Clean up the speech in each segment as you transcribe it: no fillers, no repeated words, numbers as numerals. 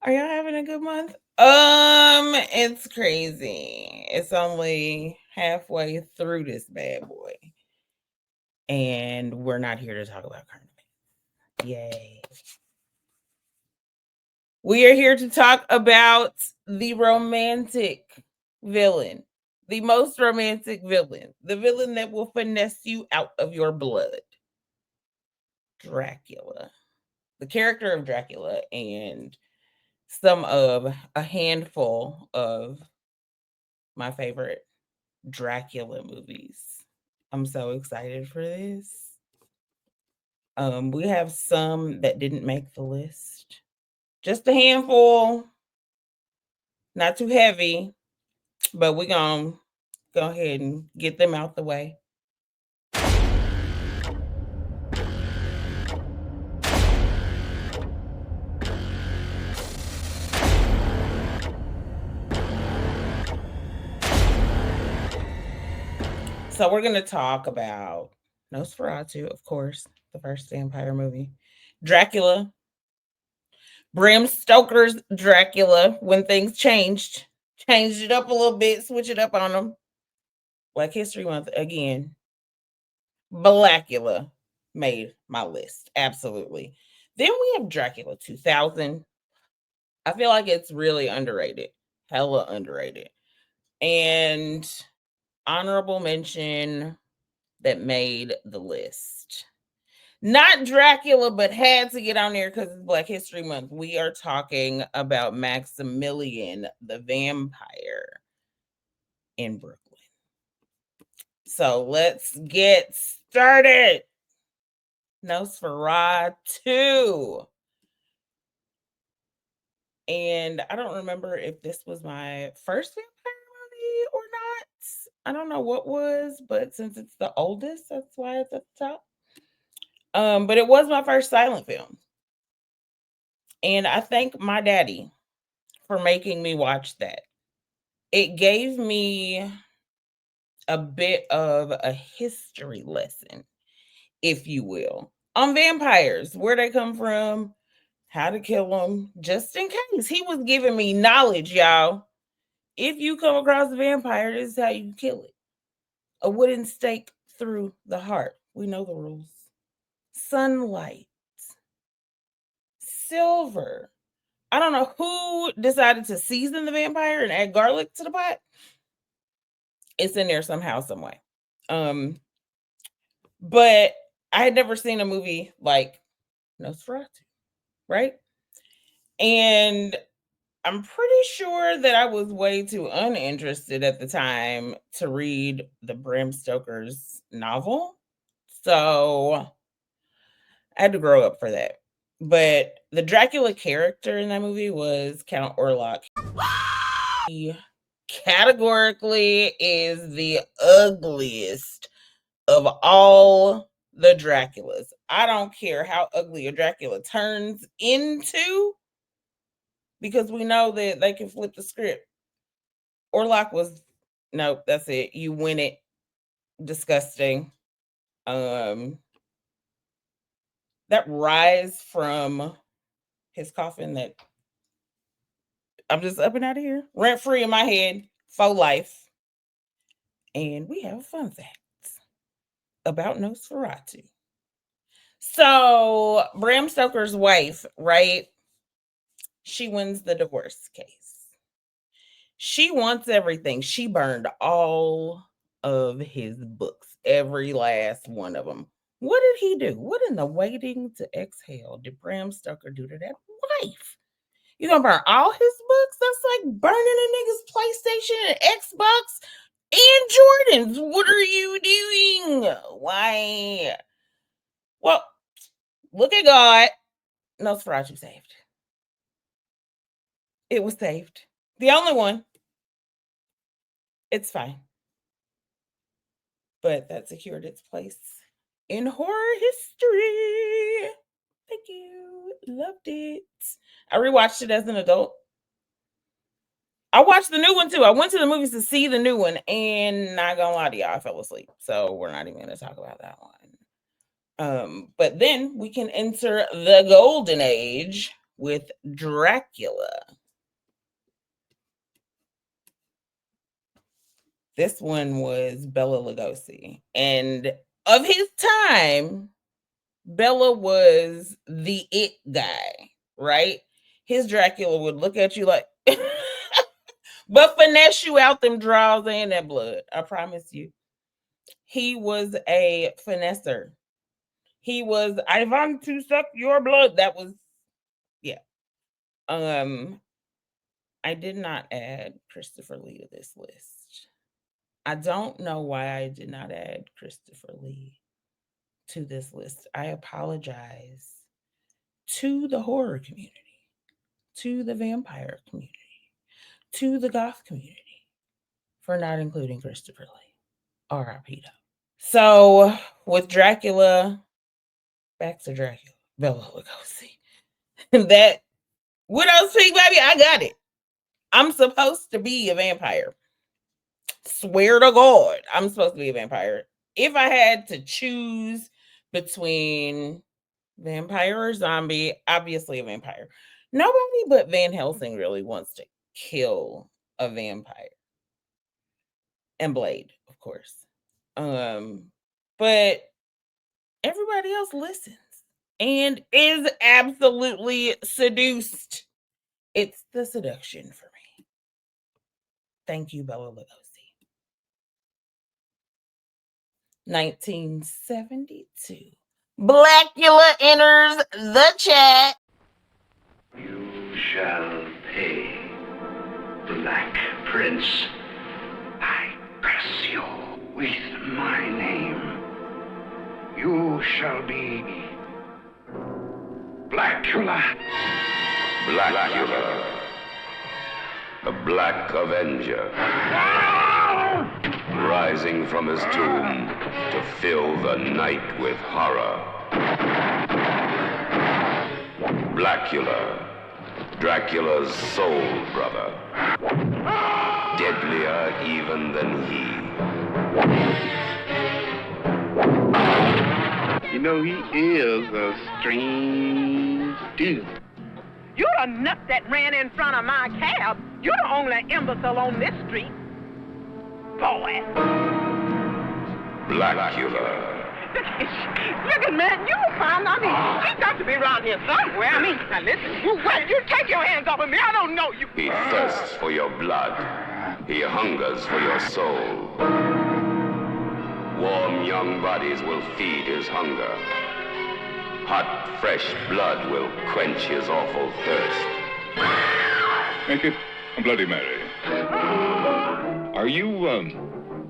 Are y'all having a good month? It's crazy. It's only halfway through this bad boy. And we're not here to talk about current events. Yay. We are here to talk about the romantic villain, the most romantic villain, the villain that will finesse you out of your blood. Dracula. The character of Dracula and some of a handful of my favorite Dracula movies. I'm so excited for this. We have some that didn't make the list. Just a handful, not too heavy, but we're going to go ahead and get them out the way. So we're going to talk about Nosferatu, of course, the first vampire movie. Dracula, Bram Stoker's Dracula, when things changed it up a little bit, switch it up on them. Black History Month again. Blackula made my list. Absolutely. Then we have Dracula 2000. I feel like it's really underrated. Hella underrated. And honorable mention that made the list. Not Dracula, but had to get on there because it's Black History Month. We are talking about Maximilian the Vampire in Brooklyn. So let's get started. Nosferatu. And I don't remember if this was my first vampire movie or not. I don't know what was, but since it's the oldest, that's why it's at the top. But it was my first silent film. And I thank my daddy for making me watch that. It gave me a bit of a history lesson, if you will, on vampires, where they come from, how to kill them, just in case. He was giving me knowledge, y'all. If you come across a vampire, this is how you kill it. A wooden stake through the heart. We know the rules. Sunlight. Silver. I don't know who decided to season the vampire and add garlic to the pot. It's in there somehow, some way. But I had never seen a movie like Nosferatu, right? And I'm pretty sure that I was way too uninterested at the time to read the Bram Stoker's novel. So I had to grow up for that. But the Dracula character in that movie was Count Orlok. He categorically is the ugliest of all the Draculas. I don't care how ugly a Dracula turns into, because we know that they can flip the script. Orlok was, nope, that's it. You win it. Disgusting. That rise from his coffin, that I'm just up and out of here, rent free in my head, for life. And we have a fun fact about Nosferatu. So Bram Stoker's wife, right? She wins the divorce case. She wants everything. She burned all of his books, every last one of them. What did he do? What in the waiting to exhale did Bram Stoker do to that wife? You gonna burn all his books? That's like burning a nigga's PlayStation and Xbox and Jordans. What are you doing? Why? Well, look at God. Nosferatu saved. It was saved. The only one. It's fine. But that secured its place in horror history. Thank you. Loved it. I rewatched it as an adult. I watched the new one too. I went to the movies to see the new one, and not gonna lie to y'all, I fell asleep. So we're not even gonna talk about that one. But then we can enter the golden age with Dracula. This one was Bela Lugosi. And of his time, Bela was the it guy, right? His Dracula would look at you like, but finesse you out them draws and that blood. I promise you. He was a finesser. He was, I want to suck your blood. That was, yeah. I did not add Christopher Lee to this list. I don't know why I did not add Christopher Lee to this list. I apologize to the horror community, to the vampire community, to the goth community for not including Christopher Lee. R.I.P. So with Dracula, back to Dracula, Bela Lugosi. That Widow's Peak, baby, I got it. I'm supposed to be a vampire. Swear to God, I'm supposed to be a vampire. If I had to choose between vampire or zombie, obviously a vampire. Nobody but Van Helsing really wants to kill a vampire. And Blade, of course. But everybody else listens and is absolutely seduced. It's the seduction for me. Thank you, Bela Lugosi. 1972. Blackula enters the chat. You shall pay, Black Prince. I curse you with my name. You shall be Blackula. Blackula, a black avenger, rising from his tomb to fill the night with horror. Blackula, Dracula's soul brother, deadlier even than he. You know, he is a strange dude. You're the nut that ran in front of my cab. You're the only imbecile on this street. Boy. Blackula. Look at man, you found, he's got to be around here somewhere. Now listen, you take your hands off of me. I don't know you. He thirsts for your blood. He hungers for your soul. Warm young bodies will feed his hunger. Hot, fresh blood will quench his awful thirst. Make it a Bloody Mary. Are you,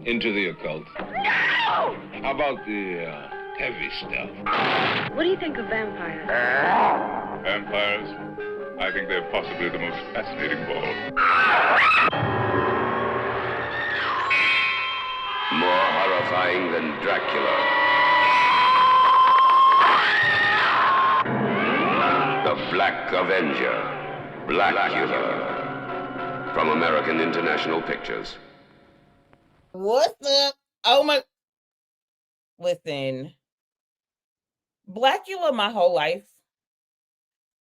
into the occult? No! How about the, heavy stuff? What do you think of vampires? Vampires? I think they're possibly the most fascinating of all. More horrifying than Dracula. The Black Avenger, Blackula, from American International Pictures. What's up? Oh my. Listen, Blackula, my whole life,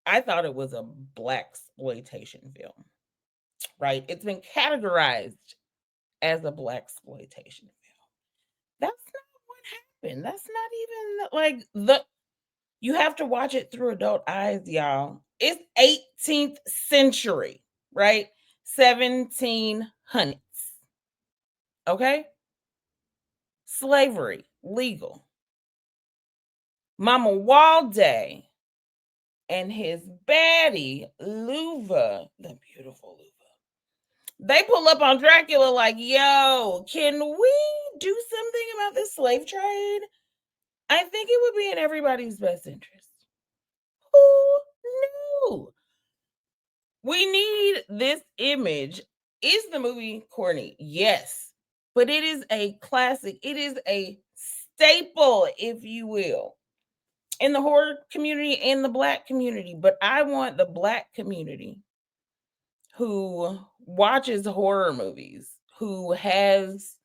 I thought it was a blaxploitation film, right? It's been categorized as a blaxploitation film. That's not what happened. That's not even like you have to watch it through adult eyes, y'all. It's 18th century, right? 1700s. Okay? Slavery, legal. Mama Walday and his baddie, Luva, the beautiful Luva, they pull up on Dracula like, yo, can we do something about this slave trade? I think it would be in everybody's best interest. Who knew? We need this image. Is the movie corny? Yes. But it is a classic. It is a staple, if you will, in the horror community and the Black community. But I want the Black community who watches horror movies, who has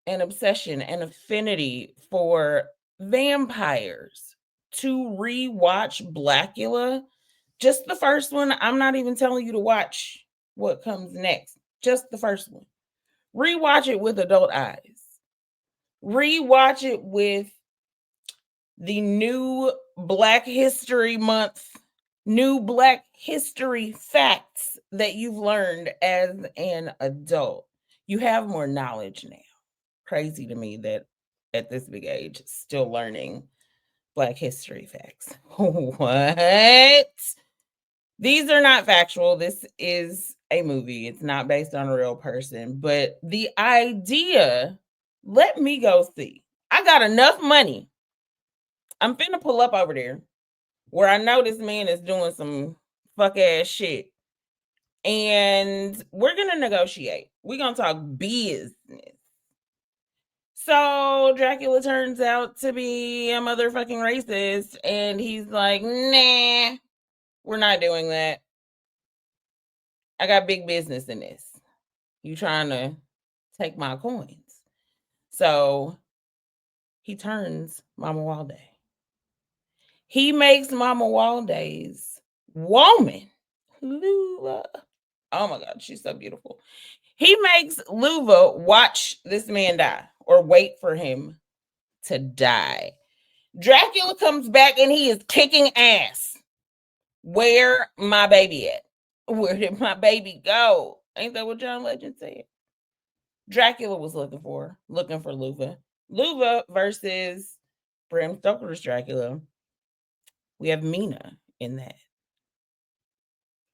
an obsession, an affinity for vampires, to rewatch Blackula Just the first one. I'm not even telling you to watch what comes next. Just the first one. Rewatch it with adult eyes. Rewatch it with the new Black History Month, new Black History facts that you've learned as an adult. You have more knowledge now. Crazy to me that at this big age, still learning Black History facts. What? These are not factual. This is a movie. It's not based on a real person. But the idea, let me go see. I got enough money. I'm finna pull up over there where I know this man is doing some fuck ass shit. And we're going to negotiate. We're going to talk business. So Dracula turns out to be a motherfucking racist. And he's like, nah, we're not doing that. I got big business in this. You trying to take my coins. So he turns Mama Walday. He makes Mama Walday's woman, Luva. Oh my God, she's so beautiful. He makes Luva watch this man die or wait for him to die. Dracula comes back and he is kicking ass. Where my baby at? Where did my baby go? Ain't that what John Legend said? Dracula was looking for Luva. Luva versus Bram Stoker's Dracula. We have Mina in that.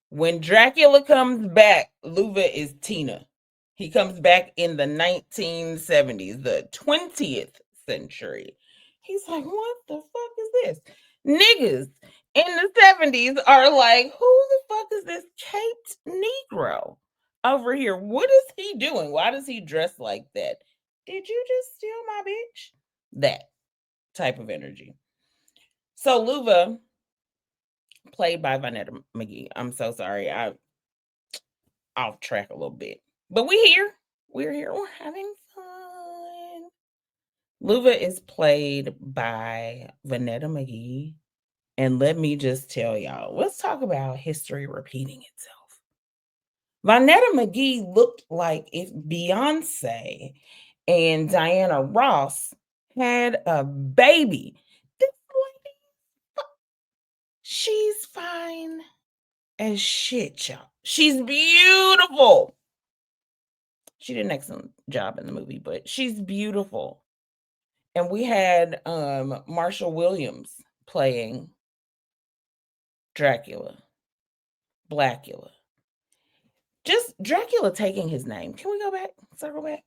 When Dracula comes back, Luva is Tina. He comes back in the 1970s, the 20th century. He's like, what the fuck is this? Niggas in the 70s are like, who the fuck is this caped Negro over here? What is he doing? Why does he dress like that? Did you just steal my bitch? That type of energy. So Luva, played by Vanetta McGee. I'm so sorry. I off track a little bit. But we're here. We're here. We're having fun. Luva is played by Vanetta McGee. And let me just tell y'all, let's talk about history repeating itself. Vanetta McGee looked like if Beyonce and Diana Ross had a baby. This lady, she's fine as shit, y'all. She's beautiful. She did an excellent job in the movie, but she's beautiful. And we had Marshall Williams playing Dracula, Blackula. Just Dracula taking his name. Can we go back? Circle back?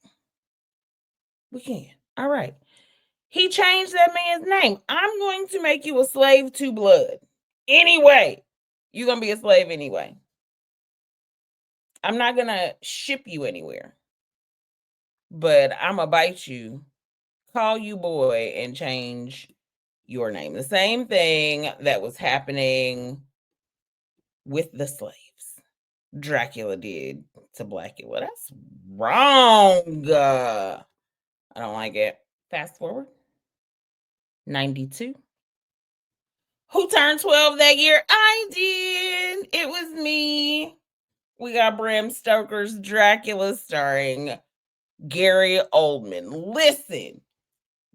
We can. All right. He changed that man's name. I'm going to make you a slave to blood. Anyway, you're going to be a slave anyway. I'm not going to ship you anywhere. But I'm going to bite you, call you boy, and change your name. The same thing that was happening with the slaves. Dracula did to Blackula. That's wrong. I don't like it. Fast forward. 92. Who turned 12 that year? I did. It was me. We got Bram Stoker's Dracula starring Gary Oldman. Listen,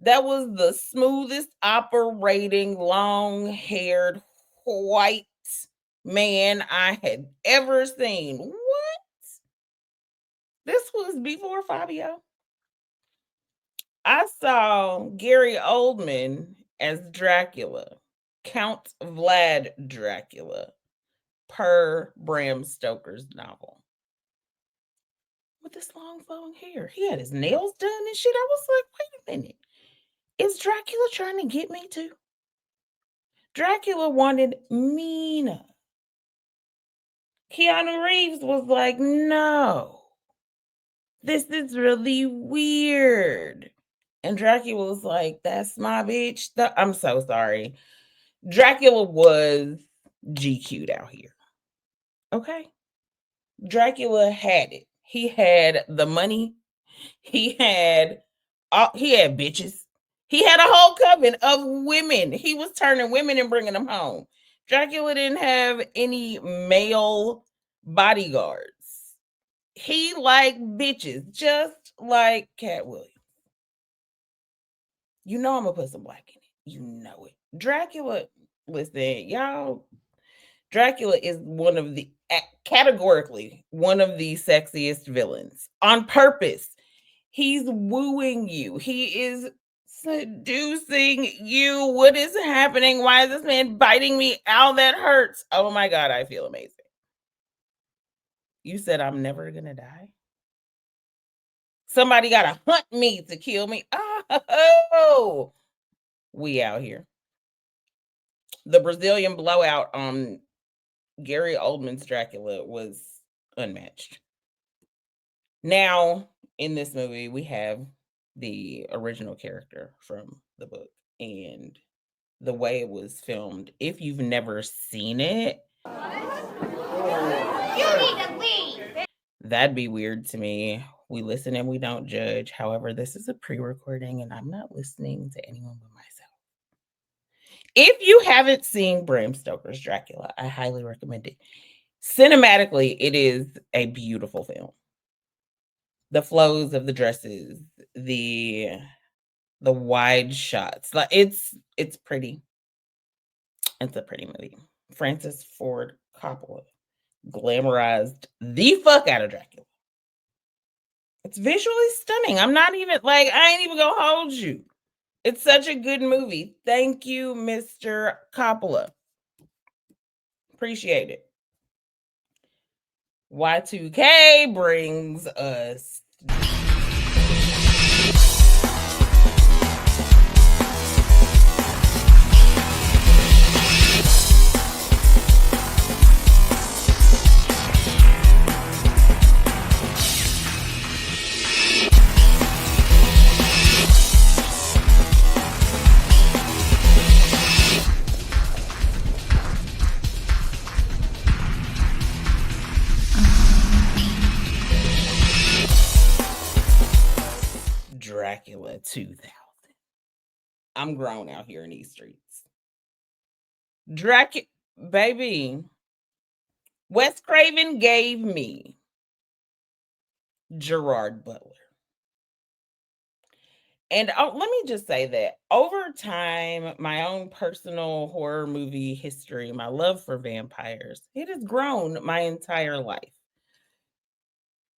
that was the smoothest operating long-haired white man I had ever seen. What? This was before Fabio. I saw Gary Oldman as Dracula, Count Vlad Dracula, per Bram Stoker's novel. With this long flowing hair. He had his nails done and shit. I was like, wait a minute. Is Dracula trying to get me too? Dracula wanted Mina. Keanu Reeves was like, no. This is really weird. And Dracula was like, that's my bitch. I'm so sorry. Dracula was GQ'd out here. Okay? Dracula had it. He had the money. He had bitches. He had a whole coven of women. He was turning women and bringing them home. Dracula didn't have any male bodyguards. He liked bitches, just like Cat Williams. You know I'm gonna put some black in it. You know it. Dracula, listen, y'all. Dracula is categorically one of the sexiest villains on purpose. He's wooing you. He is seducing you. What is happening? Why is this man biting me? Ow, that hurts. Oh my God, I feel amazing. You said I'm never gonna die? Somebody gotta hunt me to kill me. Oh, we out here. The Brazilian blowout on Gary Oldman's Dracula was unmatched. Now, in this movie, we have the original character from the book and the way it was filmed. If you've never seen it, you need to leave. That'd be weird to me. We listen and we don't judge. However, this is a pre-recording and I'm not listening to anyone but myself. If you haven't seen Bram Stoker's Dracula, I highly recommend it. Cinematically, it is a beautiful film. The flows of the dresses, the wide shots, like it's pretty. It's a pretty movie. Francis Ford Coppola glamorized the fuck out of Dracula. It's visually stunning. I'm not even like, I ain't even gonna hold you. It's such a good movie. Thank you, Mr. Coppola. Appreciate it. Y2K brings us Dracula 2000. I'm grown out here in these streets. Dracula, baby. Wes Craven gave me Gerard Butler. And let me just say that over time, my own personal horror movie history, my love for vampires, it has grown my entire life.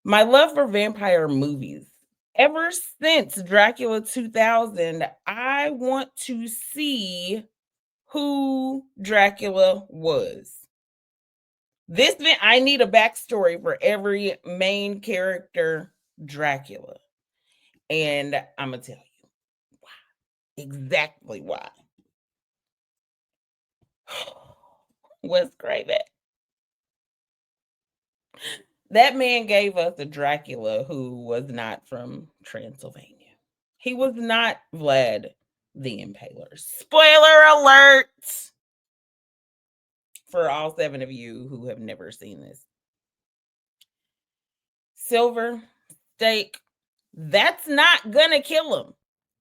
My love for vampire movies, ever since Dracula 2000, I want to see who Dracula was. I need a backstory for every main character Dracula. And I'm going to tell you why. Exactly why. Wes Craven. That man gave us a Dracula who was not from Transylvania. He was not Vlad the Impaler. Spoiler alert! For all 7 of you who have never seen this. Silver, steak, that's not gonna kill him.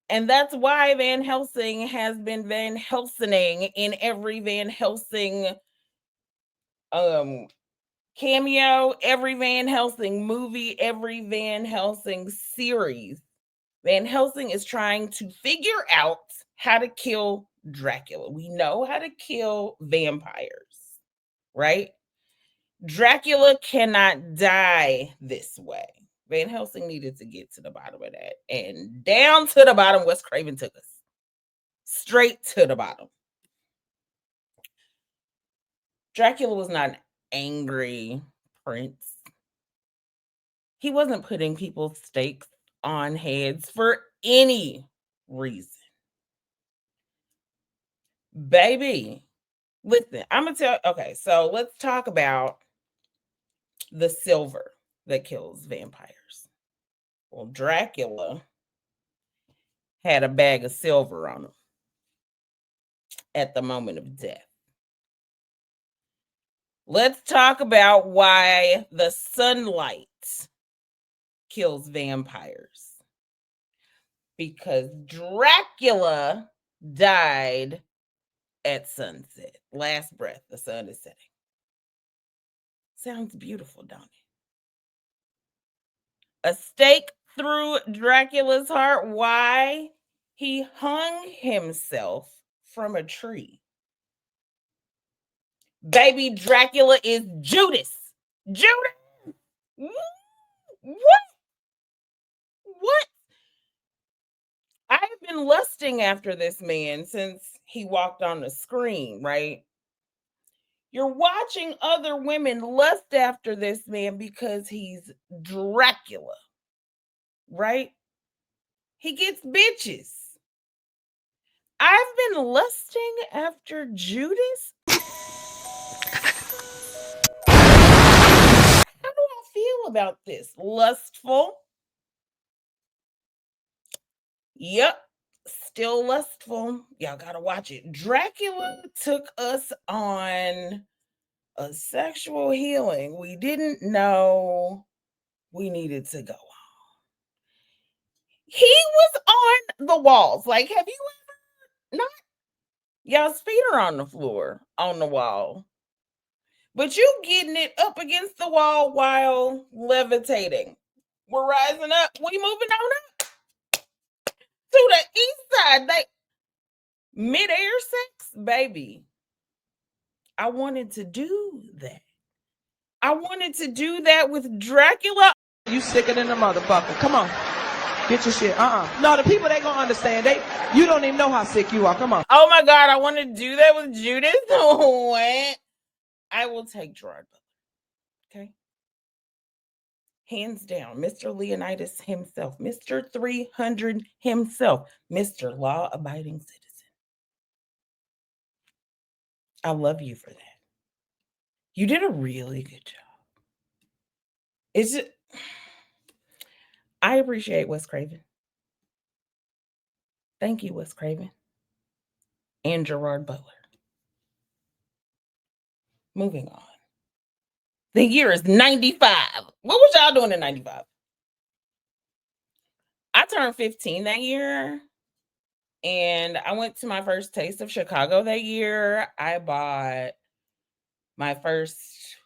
And that's why Van Helsing has been Van Helsing in every Van Helsing cameo, every Van Helsing movie, every Van Helsing series. Van Helsing is trying to figure out how to kill Dracula. We know how to kill vampires, right? Dracula cannot die this way. Van Helsing needed to get to the bottom of that. And down to the bottom, Wes Craven took us. Straight to the bottom. Dracula was not an angry prince. He wasn't putting people's stakes on heads for any reason. Baby, listen, I'm going to tell, okay, so let's talk about the silver that kills vampires. Well, Dracula had a bag of silver on him at the moment of death. Let's talk about why the sunlight kills vampires. Because Dracula died at sunset. Last breath, the sun is setting. Sounds beautiful, don't it? A stake through Dracula's heart. Why? He hung himself from a tree. Baby Dracula is Judas. Judas. What? What? I have been lusting after this man since he walked on the screen, right? You're watching other women lust after this man because he's Dracula, right? He gets bitches. I've been lusting after Judas. How do I feel about this? Lustful. Yep. Still lustful. Y'all gotta watch it. Dracula took us on a sexual healing we didn't know we needed to go on. He was on the walls. Like, have you ever not? Y'all's feet are on the floor, on the wall. But you getting it up against the wall while levitating. We're rising up. We moving on up to the east side. Like mid-air sex, baby. I wanted to do that. I wanted to do that with Dracula. You sicker than a motherfucker. Come on. Get your shit. No, the people, they gonna understand. You don't even know how sick you are. Come on. Oh my God, I want to do that with Judas. What? I will take Gerard Butler. Okay. Hands down, Mr. Leonidas himself, Mr. 300 himself, Mr. Law-abiding citizen. I love you for that. You did a really good job. I appreciate Wes Craven. Thank you, Wes Craven. And Gerard Butler. Moving on. The year is 95. What was y'all doing in 95? I turned 15 that year. And I went to my first taste of Chicago that year. I bought my first,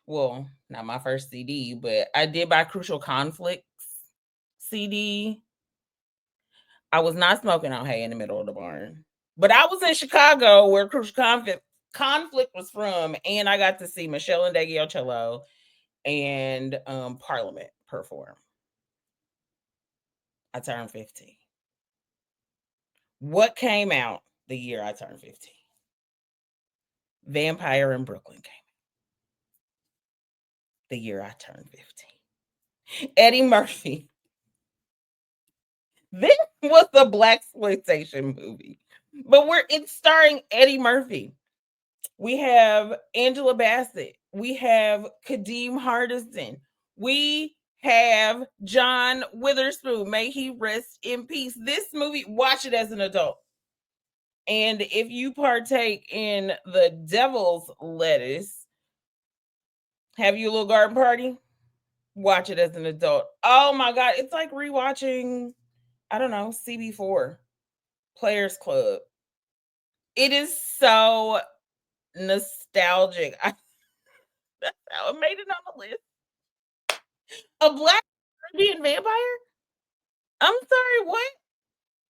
well, not my first CD, but I did buy Crucial Conflicts CD. I was not smoking out hay in the middle of the barn. But I was in Chicago where Crucial Conflict was from, and I got to see Michelle Ndegeocello and Parliament perform. I turned 15. What came out the year I turned 15? Vampire in Brooklyn came out the year I turned 15. Eddie Murphy. This was a blaxploitation movie, but it's starring Eddie Murphy. We have Angela Bassett. We have Kadeem Hardison. We have John Witherspoon. May he rest in peace. This movie, watch it as an adult. And if you partake in the devil's lettuce, have you a little garden party? Watch it as an adult. Oh my God. It's like rewatching, I don't know, CB4, Players Club. It is so nostalgic. That's how it made it on the list. A Black Caribbean vampire? I'm sorry, what?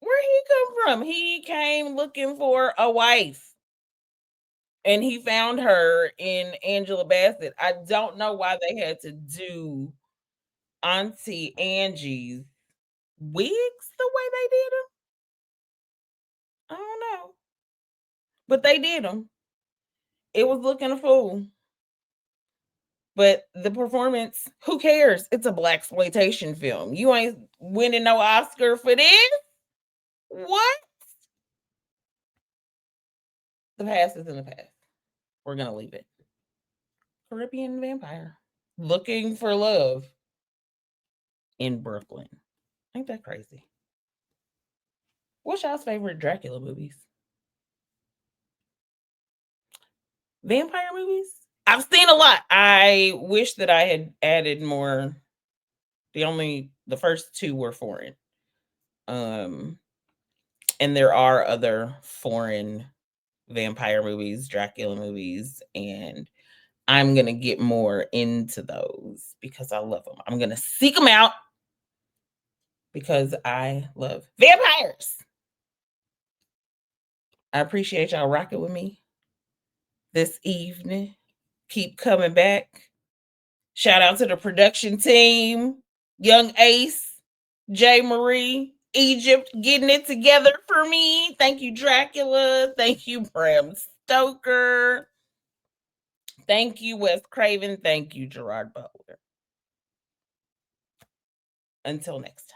Where'd he come from? He came looking for a wife. And he found her in Angela Bassett. I don't know why they had to do Auntie Angie's wigs the way they did them. I don't know. But they did them. It was looking a fool. But the performance, who cares? It's a blaxploitation film. You ain't winning no Oscar for this. What? The past is in the past. We're going to leave it. Caribbean vampire. Looking for love in Brooklyn. Ain't that crazy? What's y'all's favorite Dracula movies? Vampire movies? I've seen a lot. I wish that I had added more. The first two were foreign. And there are other foreign vampire movies, Dracula movies, and I'm going to get more into those because I love them. I'm going to seek them out because I love vampires. I appreciate y'all rocking with me this evening. Keep coming back. Shout out to the production team, Young Ace, J. Marie, Egypt, getting it together for me. Thank you, Dracula. Thank you, Bram Stoker. Thank you, Wes Craven. Thank you, Gerard Butler. Until next time.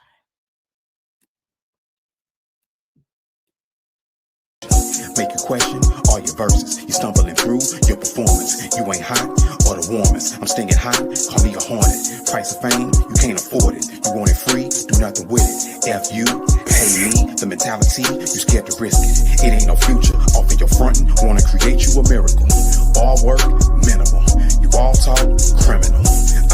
Make you question all your verses. You stumbling through your performance. You ain't hot or the warmest. I'm stinging hot, call me a hornet. Price of fame, you can't afford it. You want it free, do nothing with it. F you, pay me, the mentality, you scared to risk it. It ain't no future, off in your frontin', wanna create you a miracle. All work, minimal. You all talk, criminal.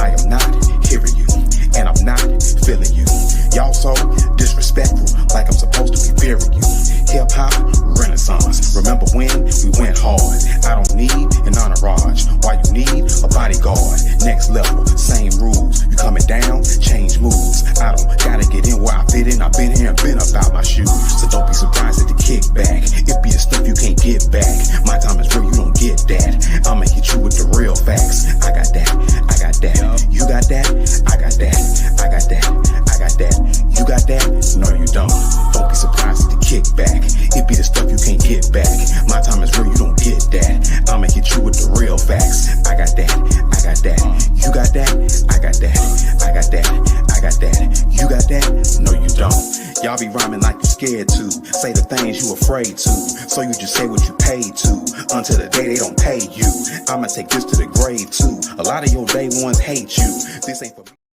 I am not hearing you, and I'm not feeling you. Y'all so disrespectful, like I'm supposed to be fearing you. Hip-hop, renaissance. Remember when we went hard? I don't need an entourage. Why you need a bodyguard? Next level, same rules. You coming down, change moves. I don't gotta get in where I fit in. I've been here and been about my shoes. So don't be surprised at the kickback. It be the stuff you can't get back. My time is real, you don't get that. I'ma hit you with the real facts. I got that, I got that. You got that, I got that. I got that, I got that. You got that? No, you don't. Don't be surprised at the kickback. It be the stuff you can't get back. My time is real, you don't get that. I'ma hit you with the real facts. I got that, I got that. You got that? I got that. I got that, I got that. You got that? No, you don't. Y'all be rhyming like you scared to. Say the things you afraid to. So you just say what you paid to. Until the day they don't pay you. I'ma take this to the grave too. A lot of your day ones hate you. This ain't for me.